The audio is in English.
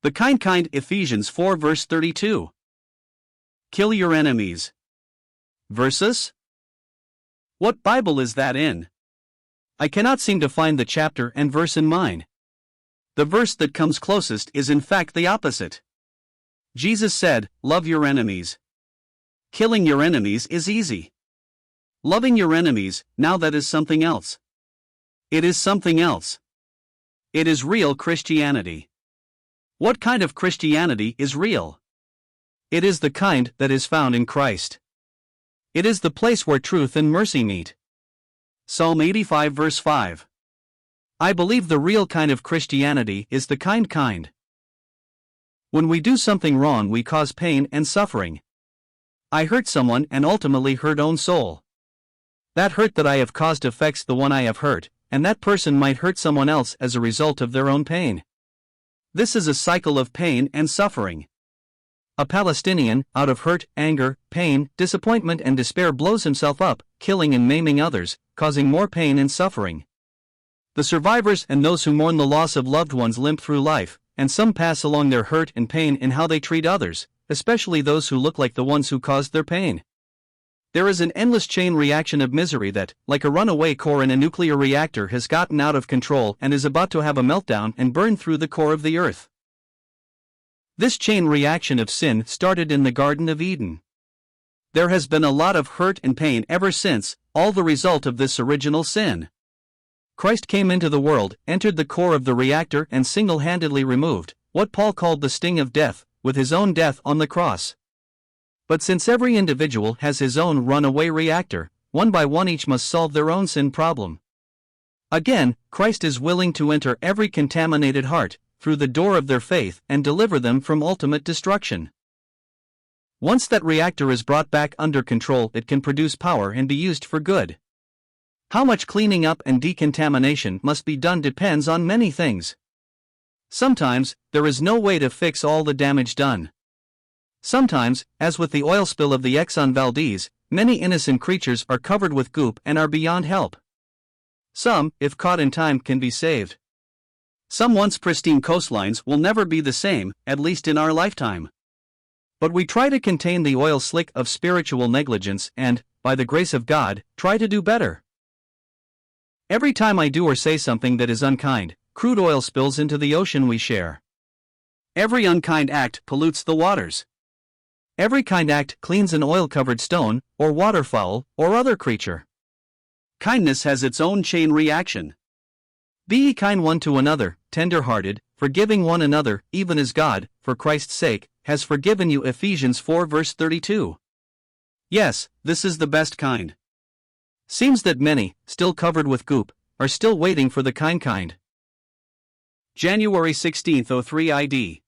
The kind, Ephesians 4 verse 32. Kill your enemies. Versus? What Bible is that in? I cannot seem to find the chapter and verse in mine. The verse that comes closest is in fact the opposite. Jesus said, love your enemies. Killing your enemies is easy. Loving your enemies, now that is something else. It is something else. It is real Christianity. What kind of Christianity is real? It is the kind that is found in Christ. It is the place where truth and mercy meet. Psalm 85 verse 5. I believe the real kind of Christianity is the kind. When we do something wrong, we cause pain and suffering. I hurt someone and ultimately hurt own soul. That hurt that I have caused affects the one I have hurt, and that person might hurt someone else as a result of their own pain. This is a cycle of pain and suffering. A Palestinian, out of hurt, anger, pain, disappointment and despair blows himself up, killing and maiming others, causing more pain and suffering. The survivors and those who mourn the loss of loved ones limp through life, and some pass along their hurt and pain in how they treat others, especially those who look like the ones who caused their pain. There is an endless chain reaction of misery that, like a runaway core in a nuclear reactor, has gotten out of control and is about to have a meltdown and burn through the core of the earth. This chain reaction of sin started in the Garden of Eden. There has been a lot of hurt and pain ever since, all the result of this original sin. Christ came into the world, entered the core of the reactor and single-handedly removed what Paul called the sting of death, with his own death on the cross. But since every individual has his own runaway reactor, one by one each must solve their own sin problem. Again, Christ is willing to enter every contaminated heart, through the door of their faith, and deliver them from ultimate destruction. Once that reactor is brought back under control, it can produce power and be used for good. How much cleaning up and decontamination must be done depends on many things. Sometimes, there is no way to fix all the damage done. Sometimes, as with the oil spill of the Exxon Valdez, many innocent creatures are covered with goop and are beyond help. Some, if caught in time, can be saved. Some once pristine coastlines will never be the same, at least in our lifetime. But we try to contain the oil slick of spiritual negligence and, by the grace of God, try to do better. Every time I do or say something that is unkind, crude oil spills into the ocean we share. Every unkind act pollutes the waters. Every kind act cleans an oil-covered stone, or waterfowl, or other creature. Kindness has its own chain reaction. Be ye kind one to another, tender-hearted, forgiving one another, even as God, for Christ's sake, has forgiven you. Ephesians 4 verse 32. Yes, this is the best kind. Seems that many, still covered with goop, are still waiting for the kind. January 16, 03 ID.